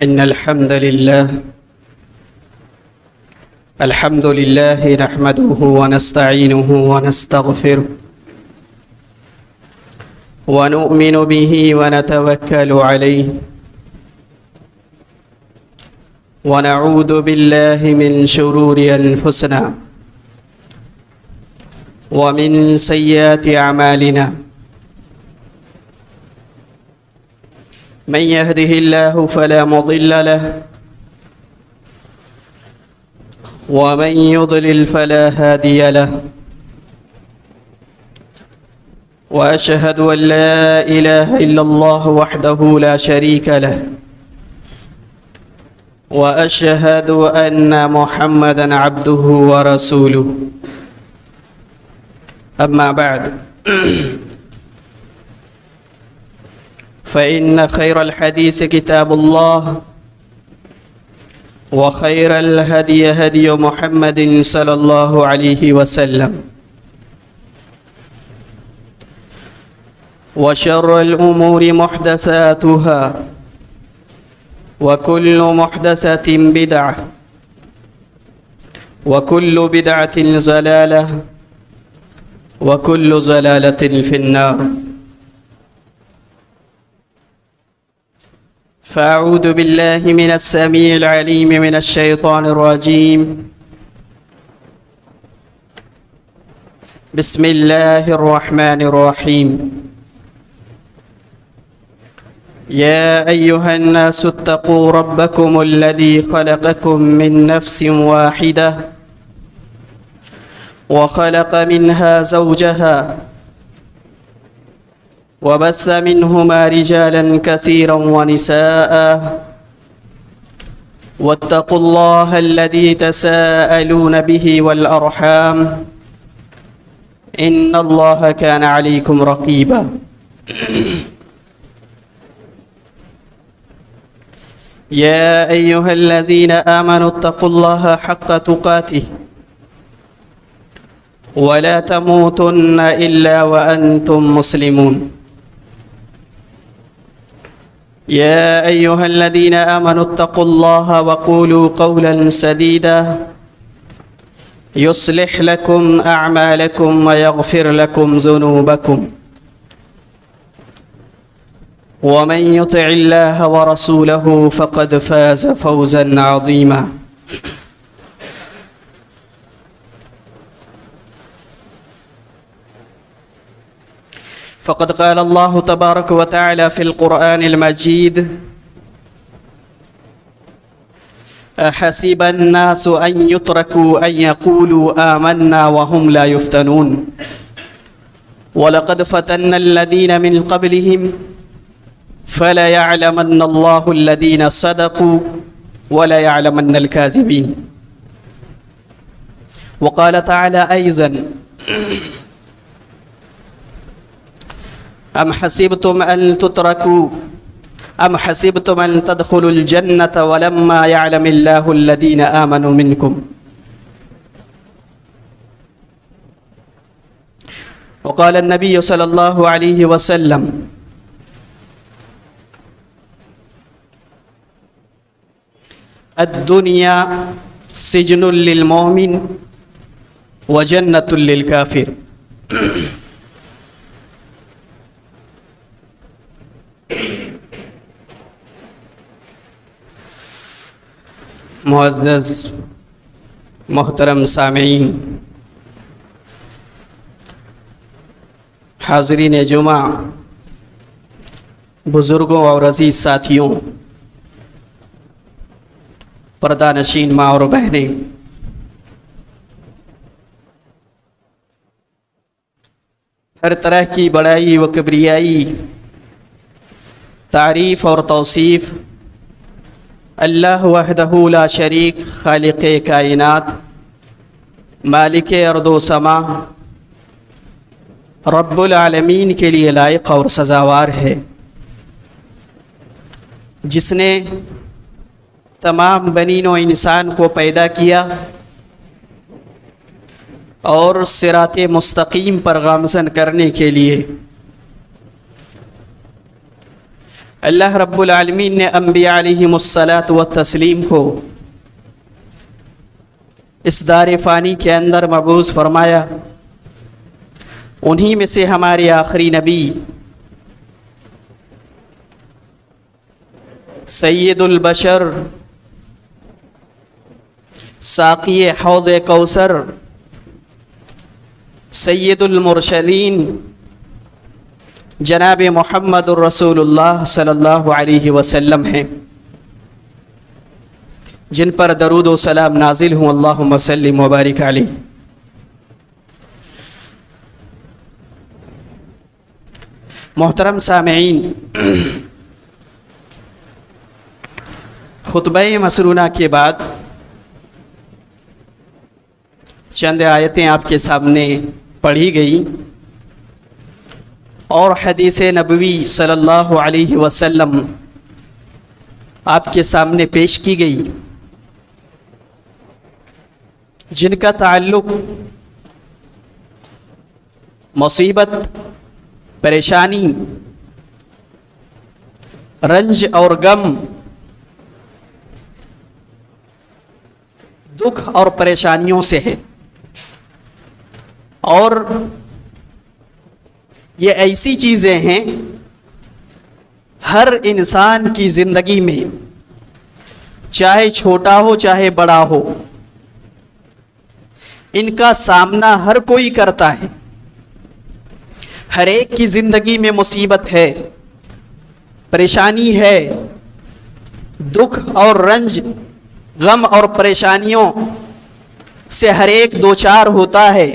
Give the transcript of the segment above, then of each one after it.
إن الحمد لله نحمده ونستعينه ونستغفره ونؤمن به ونتوكل عليه ونعوذ بالله من شرور أنفسنا ومن سيئات أعمالنا من يهده الله فلا مضل له ومن يضلل فلا هادي له وأشهد أن لا إله إلا الله وحده لا شريك له وأشهد أن محمدا عبده ورسوله أما بعد فإن خير الحديث كتاب الله وخير الهدي هدي محمد صلى الله عليه وسلم وشر الأمور محدثاتها وكل محدثة بدعة وكل بدعة ضلالة وكل ضلالة في النار فأعوذ بالله من السميع العليم من الشيطان الرجيم بسم الله الرحمن الرحيم يا أيها الناس اتقوا ربكم الذي خلقكم من نفس واحدة وخلق منها زوجها وبث منهما رجالا كثيرا ونساء واتقوا الله الذي تساءلون به والأرحام إن الله كان عليكم رقيبا يا أيها الذين آمنوا اتقوا الله حق تقاته ولا تموتن إلا وأنتم مسلمون يا أيها الذين آمنوا اتقوا الله وقولوا قولا سديدا يصلح لكم أعمالكم ويغفر لكم ذنوبكم ومن يطع الله ورسوله فقد فاز فوزا عظيما فقد قال الله تبارك وتعالى في القرآن المجيد أحسب الناس أن يتركوا أن يقولوا آمنا وهم لا يفتنون ولقد فتنا الذين من قبلهم فليعلمن الله الذين صدقوا وليعلمن الكاذبين وقال تعالى أيضا أم حسبتم أن تتركوا أم حسبتم أن تدخلوا الجنة ولما يعلم الله الذين آمنوا منكم وقال النبي صلى الله عليه وسلم الدنيا سجن للمؤمن وجنة للكافر معزز محترم سامعین، حاضرین جمعہ، بزرگوں اور عزیز ساتھیوں، پردہ نشین ماں اور بہنیں، ہر طرح کی بڑائی و کبریائی، تعریف اور توصیف اللہ وحدہ لا شریک، خالق کائنات، مالک ارض و سما، رب العالمین کے لیے لائق اور سزاوار ہے۔ جس نے تمام بنین و انسان کو پیدا کیا اور صراط مستقیم پر گامزن کرنے کے لیے اللہ رب العالمین نے انبیاء علیہم الصلاۃ والتسلیم کو اس دار فانی کے اندر مبعوث فرمایا. انہی میں سے ہمارے آخری نبی سید البشر ساقی حوض کوثر سید المرشدین جناب محمد الرسول اللہ صلی اللہ علیہ وسلم ہیں، جن پر درود و سلام نازل ہوں. اللہم صلی وبارک علیہ. محترم سامعین، خطبہ مسنونہ کے بعد چند آیتیں آپ کے سامنے پڑھی گئی اور حدیث نبوی صلی اللہ علیہ وسلم آپ کے سامنے پیش کی گئی، جن کا تعلق مصیبت، پریشانی، رنج اور غم، دکھ اور پریشانیوں سے ہے. اور یہ ایسی چیزیں ہیں ہر انسان کی زندگی میں، چاہے چھوٹا ہو چاہے بڑا ہو، ان کا سامنا ہر کوئی کرتا ہے. ہر ایک کی زندگی میں مصیبت ہے، پریشانی ہے، دکھ اور رنج، غم اور پریشانیوں سے ہر ایک دو چار ہوتا ہے.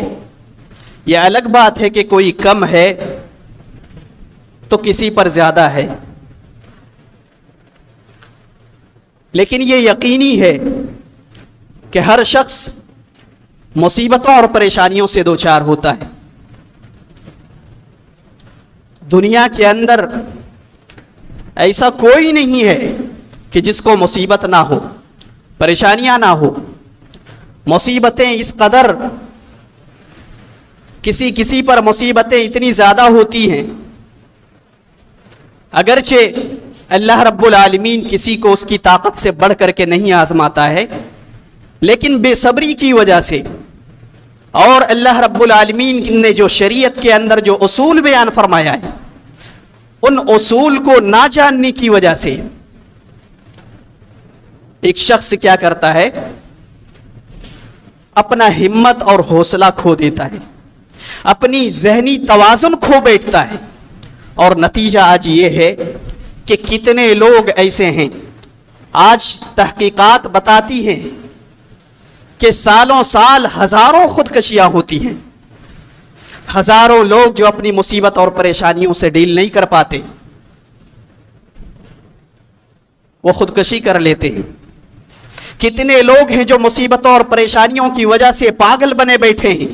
یہ الگ بات ہے کہ کوئی کم ہے تو کسی پر زیادہ ہے، لیکن یہ یقینی ہے کہ ہر شخص مصیبتوں اور پریشانیوں سے دو چار ہوتا ہے. دنیا کے اندر ایسا کوئی نہیں ہے کہ جس کو مصیبت نہ ہو، پریشانیاں نہ ہو. مصیبتیں اس قدر، کسی پر مصیبتیں اتنی زیادہ ہوتی ہیں، اگرچہ اللہ رب العالمین کسی کو اس کی طاقت سے بڑھ کر کے نہیں آزماتا ہے، لیکن بے صبری کی وجہ سے اور اللہ رب العالمین نے جو شریعت کے اندر جو اصول بیان فرمایا ہے، ان اصول کو نہ جاننے کی وجہ سے ایک شخص کیا کرتا ہے، اپنا ہمت اور حوصلہ کھو دیتا ہے، اپنی ذہنی توازن کھو بیٹھتا ہے. اور نتیجہ آج یہ ہے کہ کتنے لوگ ایسے ہیں، آج تحقیقات بتاتی ہیں کہ سالوں سال ہزاروں خودکشیاں ہوتی ہیں. ہزاروں لوگ جو اپنی مصیبت اور پریشانیوں سے ڈیل نہیں کر پاتے، وہ خودکشی کر لیتے ہیں. کتنے لوگ ہیں جو مصیبتوں اور پریشانیوں کی وجہ سے پاگل بنے بیٹھے ہیں.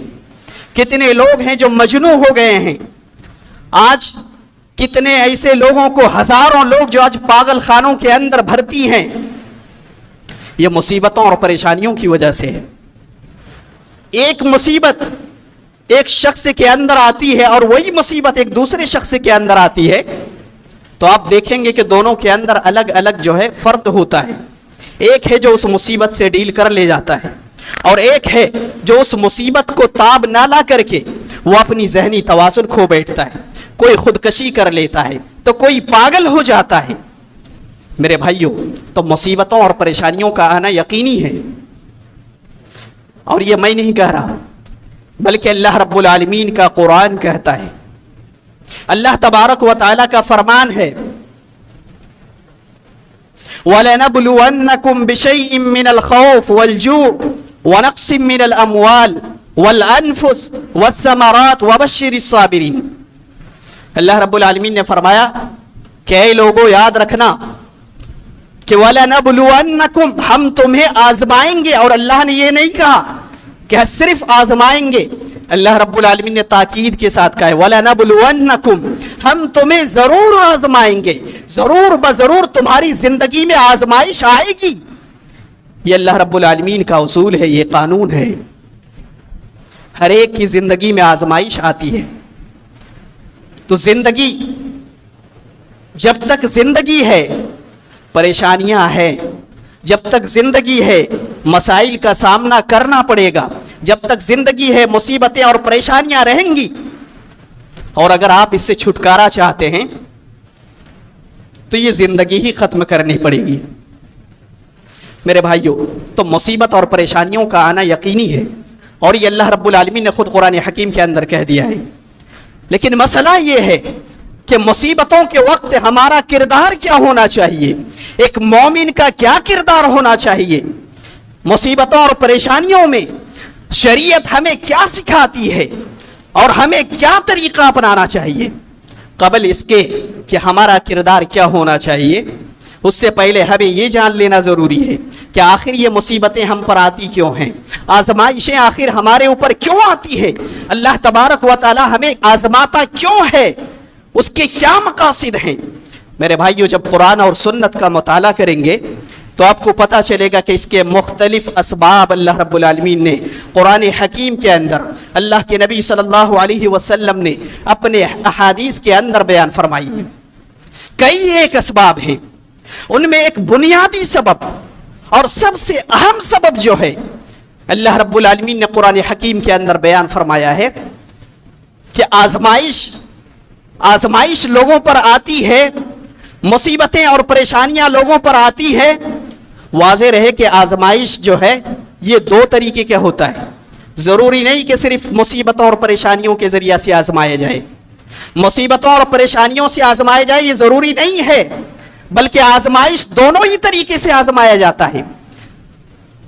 کتنے لوگ ہیں جو مجنون ہو گئے ہیں. آج کتنے ایسے لوگوں کو، ہزاروں لوگ جو آج پاگل خانوں کے اندر بھرتی ہیں، یہ مصیبتوں اور پریشانیوں کی وجہ سے ہے. ایک مصیبت ایک شخص کے اندر آتی ہے اور وہی مصیبت ایک دوسرے شخص کے اندر آتی ہے، تو آپ دیکھیں گے کہ دونوں کے اندر الگ الگ جو ہے فرق ہوتا ہے. ایک ہے جو اس مصیبت سے ڈیل کر لے جاتا ہے، اور ایک ہے جو اس مصیبت کو تاب نہ لا کر کے وہ اپنی ذہنی توازن کھو بیٹھتا ہے. کوئی خودکشی کر لیتا ہے تو کوئی پاگل ہو جاتا ہے. میرے بھائیوں، تو مصیبتوں اور پریشانیوں کا آنا یقینی ہے، اور یہ میں نہیں کہہ رہا بلکہ اللہ رب العالمین کا قرآن کہتا ہے. اللہ تبارک و تعالیٰ کا فرمان ہے، وَلَنَبْلُوَنَّكُمْ بِشَيْءٍ مِّنَ الْخَوْفِ وَالْجُوعِ وَنَقْصٍ مِّنَ الْأَمْوَالِ وَالْأَنفُسِ وَالثَّمَرَاتِ وَبَشِّرِ الصَّابِرِينَ. اللہ رب العالمین نے فرمایا کہ اے لوگوں، یاد رکھنا کہ وَلَنَبْلُوَنَّكُمْ، ہم تمہیں آزمائیں گے. اور اللہ نے یہ نہیں کہا کہ صرف آزمائیں گے، اللہ رب العالمین نے تاکید کے ساتھ کہا ہے وَلَنَبْلُوَنَّكُمْ، ہم تمہیں ضرور آزمائیں گے، ضرور بضرور تمہاری زندگی میں آزمائش آئے گی۔ یہ اللہ رب العالمین کا اصول ہے، یہ قانون ہے، ہر ایک کی زندگی میں آزمائش آتی ہے۔ تو زندگی، جب تک زندگی ہے پریشانیاں ہیں، جب تک زندگی ہے مسائل کا سامنا کرنا پڑے گا، جب تک زندگی ہے مصیبتیں اور پریشانیاں رہیں گی۔ اور اگر آپ اس سے چھٹکارا چاہتے ہیں تو یہ زندگی ہی ختم کرنی پڑے گی۔ میرے بھائیوں، تو مصیبت اور پریشانیوں کا آنا یقینی ہے، اور یہ اللہ رب العالمین نے خود قرآن حکیم کے اندر کہہ دیا ہے۔ لیکن مسئلہ یہ ہے کہ مصیبتوں کے وقت ہمارا کردار کیا ہونا چاہیے، ایک مومن کا کیا کردار ہونا چاہیے، مصیبتوں اور پریشانیوں میں شریعت ہمیں کیا سکھاتی ہے اور ہمیں کیا طریقہ اپنانا چاہیے۔ قبل اس کے کہ ہمارا کردار کیا ہونا چاہیے، اس سے پہلے ہمیں یہ جان لینا ضروری ہے کہ آخر یہ مصیبتیں ہم پر آتی کیوں ہیں، آزمائشیں آخر ہمارے اوپر کیوں آتی ہے، اللہ تبارک و تعالی ہمیں آزماتا کیوں ہے، اس کے کیا مقاصد ہیں۔ میرے بھائیو، جب قرآن اور سنت کا مطالعہ کریں گے تو آپ کو پتہ چلے گا کہ اس کے مختلف اسباب اللہ رب العالمین نے قرآن حکیم کے اندر، اللہ کے نبی صلی اللہ علیہ وسلم نے اپنے احادیث کے اندر بیان فرمائی ہیں۔ کئی ایک اسباب ہیں، ان میں ایک بنیادی سبب اور سب سے اہم سبب جو ہے اللہ رب العالمین نے قرآن حکیم کے اندر بیان فرمایا ہے کہ آزمائش لوگوں پر آتی ہے، مصیبتیں اور پریشانیاں لوگوں پر آتی ہے۔ واضح رہے کہ آزمائش جو ہے یہ دو طریقے کا ہوتا ہے، ضروری نہیں کہ صرف مصیبتوں اور پریشانیوں کے ذریعے سے آزمایا جائے، مصیبتوں اور پریشانیوں سے آزمایا جائے یہ ضروری نہیں ہے، بلکہ آزمائش دونوں ہی طریقے سے آزمایا جاتا ہے۔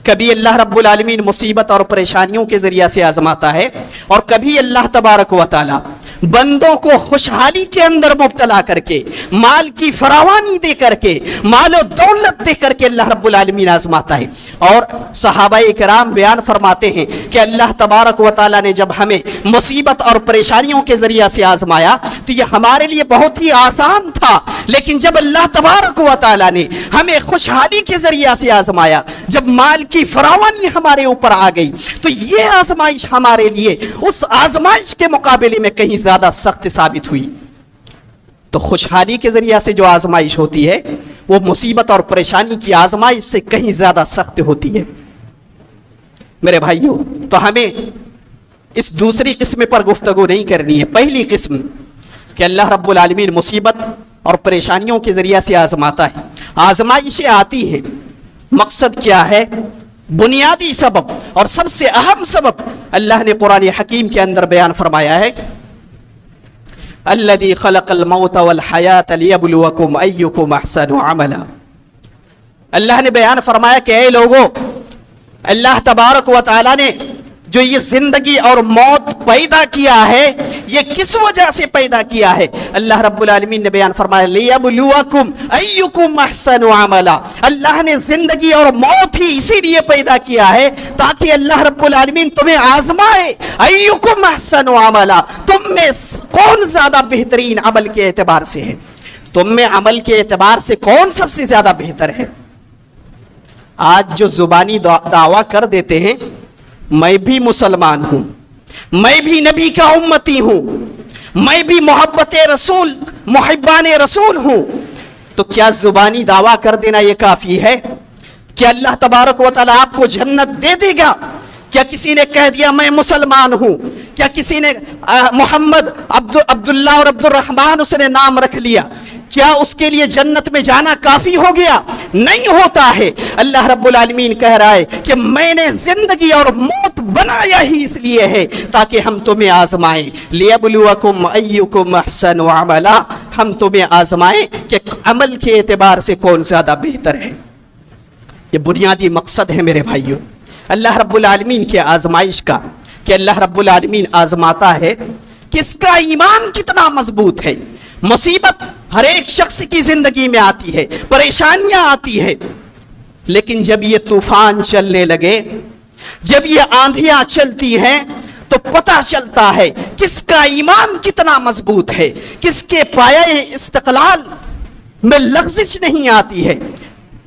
کبھی اللہ رب العالمین مصیبت اور پریشانیوں کے ذریعے سے آزماتا ہے، اور کبھی اللہ تبارک و تعالی بندوں کو خوشحالی کے اندر مبتلا کر کے، مال کی فراوانی دے کر کے، مال و دولت دے کر کے اللہ رب العالمین آزماتا ہے۔ اور صحابہ کرام بیان فرماتے ہیں کہ اللہ تبارک و تعالی نے جب ہمیں مصیبت اور پریشانیوں کے ذریعے سے آزمایا تو یہ ہمارے لیے بہت ہی آسان تھا، لیکن جب اللہ تبارک و تعالی نے ہمیں خوشحالی کے ذریعے سے آزمایا، جب مال کی فراوانی ہمارے اوپر آ گئی، تو یہ آزمائش ہمارے لیے اس آزمائش کے مقابلے میں کہیں زیادہ سخت ثابت ہوئی۔ تو خوشحالی کے ذریعے سے جو آزمائش ہوتی ہے وہ مصیبت اور پریشانی کی آزمائش سے کہیں زیادہ سخت ہوتی ہے۔ میرے بھائیوں، تو ہمیں اس دوسری قسم پر گفتگو نہیں کرنی ہے۔ پہلی قسم کہ اللہ رب العالمین مصیبت اور پریشانیوں کے ذریعے سے آزماتا ہے، آزمائشیں آتی ہیں، مقصد کیا ہے، بنیادی سبب اور سب سے اہم سبب اللہ نے قرآن حکیم کے اندر بیان فرمایا ہے، الذی خلق الموت والحیات لیبلوکم ایکم احسن عملا۔ اللہ نے بیان فرمایا کہ اے لوگوں، اللہ تبارک و تعالی نے جو یہ زندگی اور موت پیدا کیا ہے یہ کس وجہ سے پیدا کیا ہے؟ اللہ رب العالمین نے بیان فرمایا لیبلوکم ایکم احسن عملا۔ اللہ نے زندگی اور موت ہی اسی لیے پیدا کیا ہے تاکہ اللہ رب العالمین تمہیں آزمائے، ایکم احسن عملا، تم میں کون زیادہ بہترین عمل کے اعتبار سے ہے، تم میں عمل کے اعتبار سے کون سب سے زیادہ بہتر ہے۔ آج جو زبانی دعویٰ کر دیتے ہیں میں بھی مسلمان ہوں، میں بھی نبی کا امتی ہوں، میں بھی محبت رسول محبان رسول ہوں، تو کیا زبانی دعویٰ کر دینا یہ کافی ہے؟ کیا اللہ تبارک و تعالیٰ آپ کو جنت دے دے گا؟ کیا کسی نے کہہ دیا میں مسلمان ہوں، کیا کسی نے محمد عبداللہ اور عبد الرحمن اس نے نام رکھ لیا، کیا اس کے لیے جنت میں جانا کافی ہو گیا؟ نہیں ہوتا ہے۔ اللہ رب العالمین کہہ رہا ہے کہ میں نے زندگی اور موت بنایا ہی اس لیے ہے تاکہ ہم تمہیں آزمائیں، لیبلوکم ایکم احسن عملا، ہم تمہیں آزمائیں کہ عمل کے اعتبار سے کون زیادہ بہتر ہے۔ یہ بنیادی مقصد ہے میرے بھائیوں اللہ رب العالمین کے آزمائش کا، کہ اللہ رب العالمین آزماتا ہے کس کا ایمان کتنا مضبوط ہے۔ مصیبت ہر ایک شخص کی زندگی میں آتی ہے، پریشانیاں آتی ہے، لیکن جب یہ طوفان چلنے لگے، جب یہ آندھیاں چلتی ہیں تو پتہ چلتا ہے کس کا ایمان کتنا مضبوط ہے، کس کے پایہ استقلال میں لغزش نہیں آتی ہے۔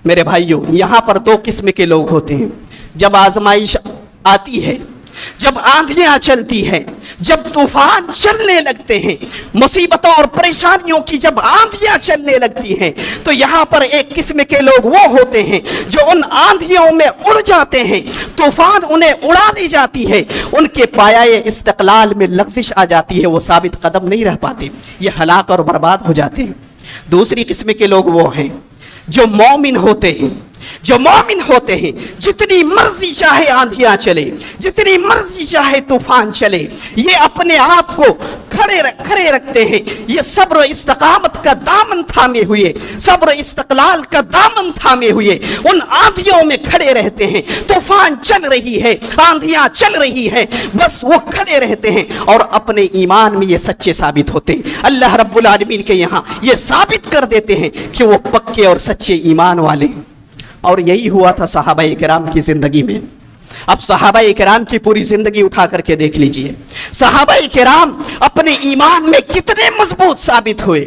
میرے بھائیوں، یہاں پر دو قسم کے لوگ ہوتے ہیں۔ جب آزمائش آتی ہے، جب آندھیاں چلتی ہیں، جب طوفان چلنے لگتے ہیں، مصیبتوں اور پریشانیوں کی جب آندھیاں چلنے لگتی ہیں، تو یہاں پر ایک قسم کے لوگ وہ ہوتے ہیں جو ان آندھیوں میں اڑ جاتے ہیں، طوفان انہیں اڑا لے جاتی ہے، ان کے پایہ استقلال میں لغزش آ جاتی ہے، وہ ثابت قدم نہیں رہ پاتے، یہ ہلاک اور برباد ہو جاتے ہیں۔ دوسری قسم کے لوگ وہ ہیں جو مومن ہوتے ہیں، جو مومن ہوتے ہیں، جتنی مرضی چاہے آندھیاں چلے، جتنی مرضی چاہے طوفان چلے، یہ اپنے آپ کو کھڑے رکھتے ہیں، یہ صبر و استقامت کا دامن تھامے ہوئے، صبر و استقلال کا دامن تھامے ہوئے ان آندھیوں میں کھڑے رہتے ہیں۔ طوفان چل رہی ہے، آندھیاں چل رہی ہے، بس وہ کھڑے رہتے ہیں اور اپنے ایمان میں یہ سچے ثابت ہوتے ہیں۔ اللہ رب العالمین کے یہاں یہ ثابت کر دیتے ہیں کہ وہ پکے اور سچے ایمان والے ہیں۔ اور یہی ہوا تھا صحابہ کرام کی زندگی میں۔ اب صحابہ کرام کی پوری زندگی اٹھا کر کے دیکھ لیجئے، صحابہ کرام اپنے ایمان میں کتنے مضبوط ثابت ہوئے،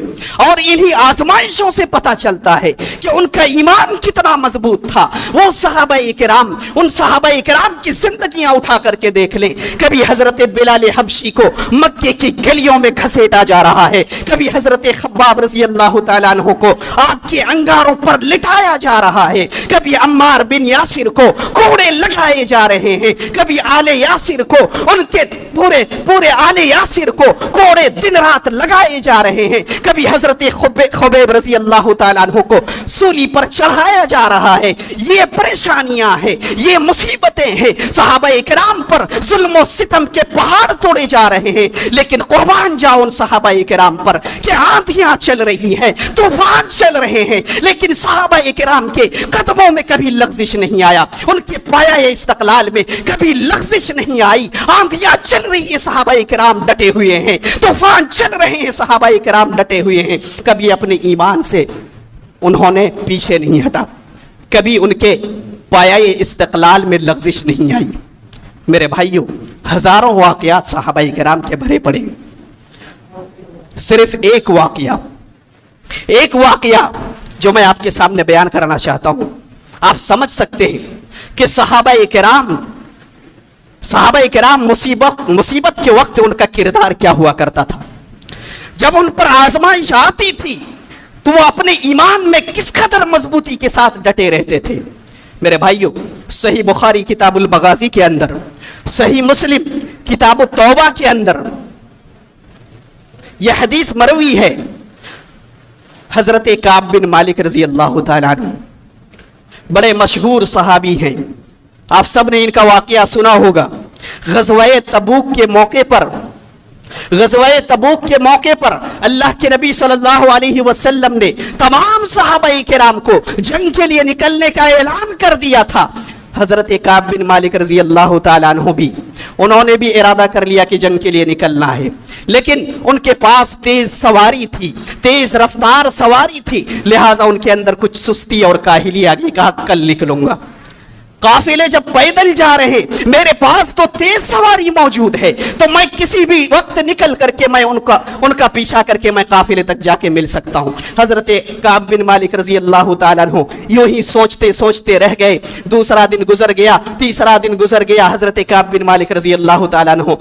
اور انہی آزمائشوں سے پتہ چلتا ہے کہ ان کا ایمان کتنا مضبوط تھا۔ وہ صحابہ کرام، ان صحابہ کرام کی زندگیاں اٹھا کر کے دیکھ لیں، کبھی حضرت بلال حبشی کو مکے کی گلیوں میں گھسیٹا جا رہا ہے، کبھی حضرت خباب رضی اللہ تعالیٰ عنہ کو آگ کے انگاروں پر لٹایا جا رہا ہے، کبھی عمار بن یاسر کو کوڑے لگائے جا رہے ہیں، کبھی آل یاسر کو، ان کے پورے آل یاسر کو کوڑے دن رات لگائے جا رہے ہیں، کبھی حضرت خبیب رضی اللہ تعالیٰ عنہ کو سولی پر چڑھایا جا رہا ہے۔ یہ پریشانیاں ہیں، یہ مصیبتیں ہیں، صحابہ کرام پر ظلم و ستم کے پہاڑ توڑے جا رہے ہیں، لیکن قربان جاؤ ان صحابہ کرام پر کہ آندھیاں چل رہی ہیں، طوفان چل رہے ہیں، لیکن صحابہ کرام کے قدموں میں کبھی لغزش نہیں آیا، ان کے پایہ استقلال میں کبھی لغزش نہیں آئی۔ آندھیاں چل رہی ہیں، صحابہ کرام ڈٹے ہوئے ہیں، طوفان چل رہے ہیں، صحابہ کرام ڈٹے ہوئے ہیں، کبھی اپنے ایمان سے انہوں نے پیچھے نہیں ہٹا، کبھی ان کے پایہ استقلال میں لغزش نہیں آئی۔ میرے بھائیوں، ہزاروں واقعات صحابہ کرام کے بھرے پڑے، صرف ایک واقعہ جو میں آپ کے سامنے بیان کرنا چاہتا ہوں، آپ سمجھ سکتے ہیں کہ صحابہ کرام مصیبت کے وقت ان کا کردار کیا ہوا کرتا تھا۔ جب ان پر آزمائش آتی تھی تو وہ اپنے ایمان میں کس قدر مضبوطی کے ساتھ ڈٹے رہتے تھے۔ میرے بھائیوں، صحیح بخاری کتاب المغازی کے اندر، صحیح مسلم کتاب التوبہ کے اندر یہ حدیث مروی ہے، حضرت کعب بن مالک رضی اللہ تعالیٰ عنہ بڑے مشہور صحابی ہیں، آپ سب نے ان کا واقعہ سنا ہوگا۔ غزوہ تبوک کے موقع پر اللہ کے نبی صلی اللہ علیہ وسلم نے تمام صحابہ کرام کو جنگ کے لیے نکلنے کا اعلان کر دیا تھا۔ حضرت کعب بن مالک رضی اللہ تعالیٰ عنہ بھی، انہوں نے بھی ارادہ کر لیا کہ جنگ کے لیے نکلنا ہے، لیکن ان کے پاس تیز سواری تھی، تیز رفتار سواری تھی، لہٰذا ان کے اندر کچھ سستی اور کاہلی آ گئی، کہا کل نکلوں گا۔ قافلے جب پیدل جا رہے، میرے پاس تو تیز سواری موجود ہے، تو میں کسی بھی وقت نکل کر کے میں ان کا پیچھا کر کے میں قافلے تک جا کے مل سکتا ہوں۔ حضرت کعب بن مالک رضی اللہ تعالیٰ عنہ یوں ہی سوچتے رہ گئے، دوسرا دن گزر گیا، تیسرا دن گزر گیا، حضرت کعب بن مالک رضی اللہ تعالیٰ عنہ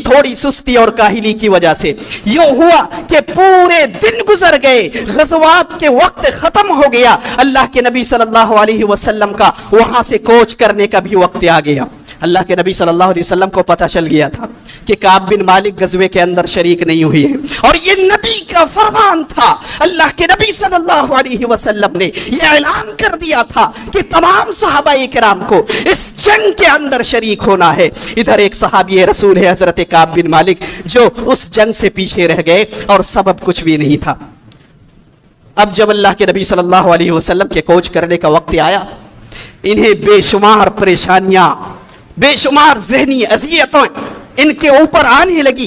تھوڑی سستی اور کاہلی کی وجہ سے یوں ہوا کہ پورے دن گزر گئے، غزوات کے وقت ختم ہو گیا، اللہ کے نبی صلی اللہ علیہ وسلم کا وہاں سے کوچ کرنے کا بھی وقت آ گیا۔ اللہ کے نبی صلی اللہ علیہ وسلم کو پتہ چل گیا تھا کہ کعب بن مالک غزوے کے اندر شریک نہیں ہوئی ہے، اور یہ نبی کا فرمان تھا۔ اللہ کے نبی صلی اللہ علیہ وسلم نے یہ اعلان کر دیا تھا کہ تمام صحابہ کرام کو اس جنگ کے اندر شریک ہونا ہے۔ ادھر ایک صحابی رسول ہے حضرت کعب بن مالک، جو اس جنگ سے پیچھے رہ گئے اور سبب کچھ بھی نہیں تھا۔ اب جب اللہ کے نبی صلی اللہ علیہ وسلم کے کوچ کرنے کا وقت آیا، انہیں بے شمار پریشانیاں، بے شمار ذہنی اذیتیں ان کے اوپر آنے لگی،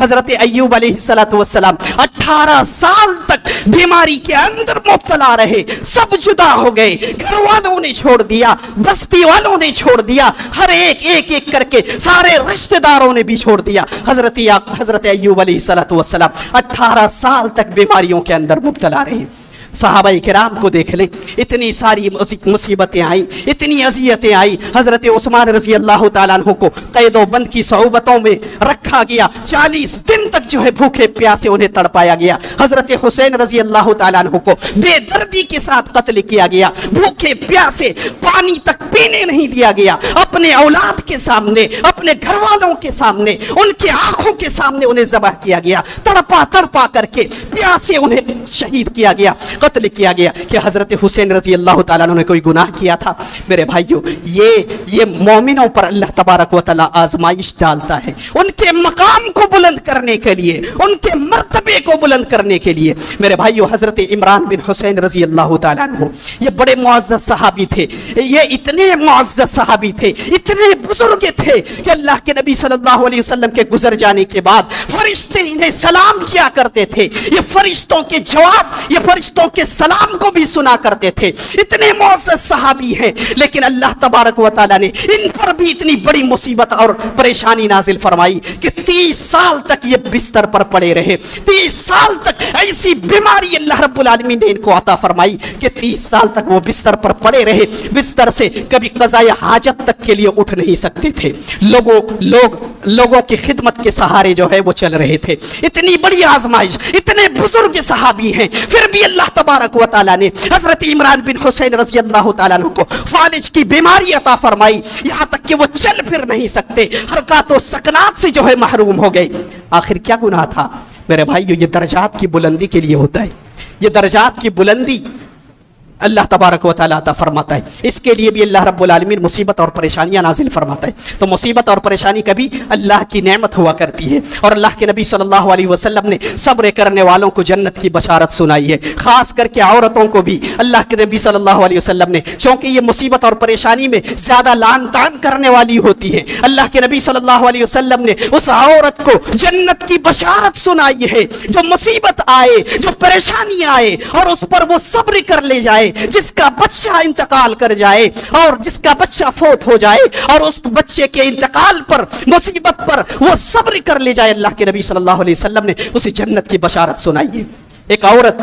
حضرت ایوب علیہ السلام 18 سال تک بیماری کے اندر مبتلا رہے، سب جدا ہو گئے، گھر والوں نے چھوڑ دیا، بستی والوں نے چھوڑ دیا، ہر ایک کر کے سارے رشتہ داروں نے بھی چھوڑ دیا۔ حضرت ایوب علیہ السلام 18 سال تک بیماریوں کے اندر مبتلا رہے۔ صحابہ کرام کو دیکھ لیں، اتنی ساری مصیبتیں آئیں، اتنی اذیتیں آئی۔ حضرت عثمان رضی اللہ تعالیٰ عنہ کو قید و بند کی صعوبتوں میں رکھا گیا، 40 دن تک جو ہے بھوکے پیاسے انہیں تڑپایا گیا۔ حضرت حسین رضی اللہ تعالیٰ عنہ کو بے دردی کے ساتھ قتل کیا گیا، بھوکے پیاسے، پانی تک پینے نہیں دیا گیا، اپنے اولاد کے سامنے، اپنے گھر والوں کے سامنے، ان کی آنکھوں کے سامنے انہیں ذبح کیا گیا، تڑپا کر کے پیاسے انہیں شہید کیا گیا، قتل کیا گیا۔ کہ حضرت حسین رضی اللہ تعالیٰ عنہ نے کوئی گناہ کیا تھا؟ میرے بھائیو، یہ مومنوں پر اللہ تبارک و تعالیٰ آزمائش ڈالتا ہے، ان کے مقام کو بلند کرنے کے لیے، ان کے مرتبے کو بلند کرنے کے لیے۔ میرے بھائیو، حضرت عمران بن حسین رضی اللہ تعالیٰ عنہ یہ بڑے معزز صحابی تھے، یہ اتنے معزز صحابی تھے، اتنے بزرگ تھے کہ اللہ کے نبی صلی اللہ علیہ وسلم کے گزر جانے کے بعد فرشتے انہیں سلام کیا کرتے تھے، یہ فرشتوں کے جواب، یہ فرشتوں کے سلام کو بھی سنا کرتے تھے۔ اتنے معزز صحابی ہیں، لیکن اللہ تبارک و تعالیٰ نے ان پر بھی اتنی بڑی مصیبت اور پریشانی نازل فرمائی کہ 30 سال تک یہ بستر پر پڑے رہے۔ 30 سال تک ایسی بیماری اللہ رب العالمین نے ان کو عطا فرمائی کہ 30 سال تک وہ بستر پر پڑے رہے، بستر سے کبھی قضائے حاجت تک کے لیے اٹھ نہیں سکتے تھے، لوگوں کی خدمت کے سہارے جو ہے وہ چل رہے تھے۔ اتنی بڑی آزمائش، اتنے بزرگ صحابی ہیں، پھر بھی اللہ تبارک و تعالیٰ نے حضرت عمران بن حسین رضی اللہ تعالیٰ عنہ کو فالج کی بیماری عطا فرمائی، یہاں تک کہ وہ چل پھر نہیں سکتے، حرکات و سکنات سے جو ہے محروم ہو گئے۔ آخر کیا گناہ تھا؟ میرے بھائیو، یہ درجات کی بلندی کے لیے ہوتا ہے، یہ درجات کی بلندی اللہ تبارک و تعالیٰ عطا فرماتا ہے، اس کے لیے بھی اللہ رب العالمین مصیبت اور پریشانیاں نازل فرماتا ہے۔ تو مصیبت اور پریشانی کبھی اللہ کی نعمت ہوا کرتی ہے، اور اللہ کے نبی صلی اللہ علیہ وسلم نے صبر کرنے والوں کو جنت کی بشارت سنائی ہے، خاص کر کے عورتوں کو بھی اللہ کے نبی صلی اللہ علیہ وسلم نے، چونکہ یہ مصیبت اور پریشانی میں زیادہ لعن طعن کرنے والی ہوتی ہے، اللہ کے نبی صلی اللہ علیہ وسلم نے اس عورت کو جنت کی بشارت سنائی ہے جو مصیبت آئے، جو پریشانی آئے اور اس پر وہ صبر کر لے جائے، جس کا بچہ انتقال کر جائے اور جس کا بچہ فوت ہو جائے اور اس بچے کے انتقال پر، مصیبت پر وہ صبر کر لے جائے، اللہ کے نبی صلی اللہ علیہ وسلم نے اسے جنت کی بشارت سنائی ہے۔ ایک عورت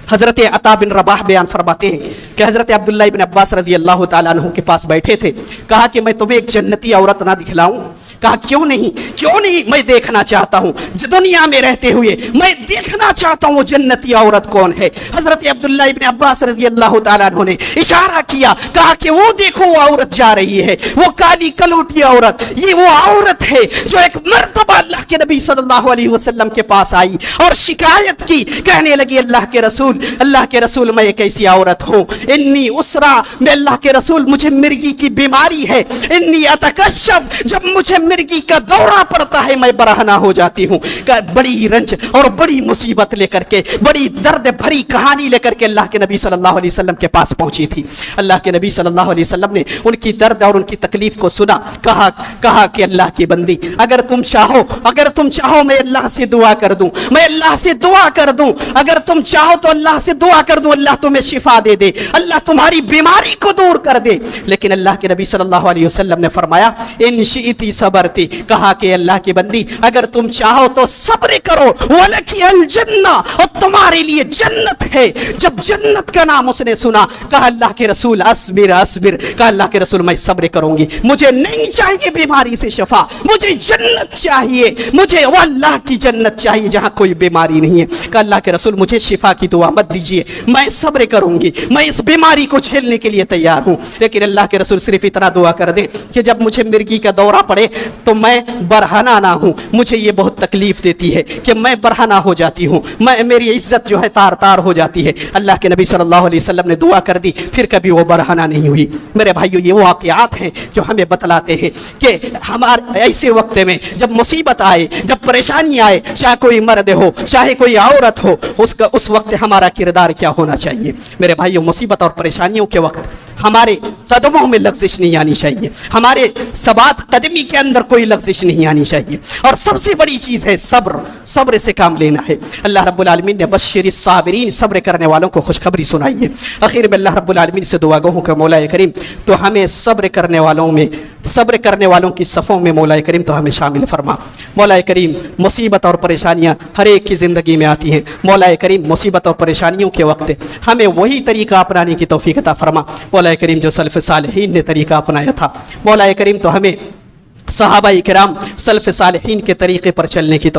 حضرت عطا بن رباح بیان فرماتے ہیں کہ حضرت عبداللہ بن عباس رضی اللہ تعالیٰ عنہ کے پاس بیٹھے تھے، کہا کہ میں تمہیں ایک جنتی عورت نہ دکھلاؤں؟ کہا کیوں نہیں، میں دیکھنا چاہتا ہوں، دنیا میں رہتے ہوئے میں دیکھنا چاہتا ہوں وہ جنتی عورت کون ہے۔ حضرت عبداللہ بن عباس رضی اللہ تعالیٰ عنہ نے اشارہ کیا، کہا کہ وہ دیکھو وہ عورت جا رہی ہے، وہ کالی کلوٹی عورت، یہ وہ عورت ہے جو ایک مرتبہ اللہ کے نبی صلی اللہ علیہ وسلم کے پاس آئی اور شکایت کی، کہنے لگی اللہ کے رسول میں ایک ایسی عورت ہوں، انی اسرا، میں اللہ کے رسول مجھے مرگی کی بیماری ہے، انی اتکشف، جب مجھے مرگی کا دورہ پڑتا ہے میں برہنہ ہو جاتی ہوں۔ بڑی رنج اور بڑی مصیبت لے کر کے، بڑی درد بھری کہانی لے کر کے اللہ کے نبی صلی اللہ علیہ وسلم کے پاس پہنچی تھی۔ اللہ کے نبی صلی اللہ علیہ وسلم نے ان کی درد اور ان کی تکلیف کو سنا، کہا کہ اللہ کی بندی، اگر تم چاہو میں اللہ سے دعا کر دوں، اگر تم چاہو تو اللہ سے دعا کر دوں، اللہ تمہیں شفا دے دے، اللہ تمہاری بیماری کو دور کر دے۔ لیکن اللہ کے نبی صلی اللہ علیہ وسلم نے فرمایا ان شئتی صبرتی، کہا کہ اللہ کی بندی اگر تم چاہو تو صبر کرو، ولکی الجنہ، اور تمہارے لیے جنت ہے۔ جب جنت کا نام اس نے سنا، کہا اللہ کے رسول اصبر، کہا اللہ کے رسول میں صبر کروں گی، مجھے نہیں چاہیے بیماری سے شفا، مجھے جنت چاہیے، مجھے وہ اللہ کی جنت چاہیے جہاں کوئی بیماری نہیں ہے۔ کہا اللہ کے رسول مجھے شفا کی دعا مت دیجیے، میں صبر کروں گی، میں اس بیماری کو جھیلنے کے لیے تیار ہوں، لیکن اللہ کے رسول صرف اتنا دعا کر دے کہ جب مجھے مرگی کا دورہ پڑے تو میں برہنہ نہ ہوں، مجھے یہ بہت تکلیف دیتی ہے کہ میں برہنہ ہو جاتی ہوں، میری عزت جو ہے تار تار ہو جاتی ہے۔ اللہ کے نبی صلی اللہ علیہ وسلم نے دعا کر دی، پھر کبھی وہ برہنہ نہیں ہوئی۔ میرے بھائیو، یہ وہ واقعات ہیں جو ہمیں بتلاتے ہیں کہ ہمارے ایسے وقت میں جب مصیبت آئے، جب پریشانی آئے، چاہے کوئی مرد ہو چاہے کوئی عورت ہو، اس وقت ہمارا ہمارا کردار کیا ہونا چاہیے؟ میرے بھائیوں، مصیبت اور پریشانیوں کے وقت ہمارے قدموں میں لغزش نہیں آنی چاہیے، ہمارے ثبات قدمی کے اندر کوئی لغزش نہیں آنی چاہیے، اور سب سے بڑی چیز ہے صبر، صبر سے کام لینا ہے۔ اللہ رب العالمین نے بشر الصابرین، صبر کرنے والوں کو خوشخبری سنائی ہے۔ اخیر میں اللہ رب العالمین سے دعا گو ہوں کہ مولا کریم تو ہمیں صبر کرنے والوں کی صفوں میں مولا کریم تو ہمیں شامل فرما۔ مولا کریم مصیبت اور پریشانیاں ہر ایک کی زندگی میں آتی ہیں، مولا کریم مصیبت اور پریشانیوں کے وقت ہمیں وہی طریقہ اپنانے کی توفیق عطا فرما مولا کریم جو سلف صالحین نے طریقہ اپنایا تھا۔ مولا کریم تو ہمیں صحابہ کرام سلف صالحین کے طریقے پر چلنے کی توفیق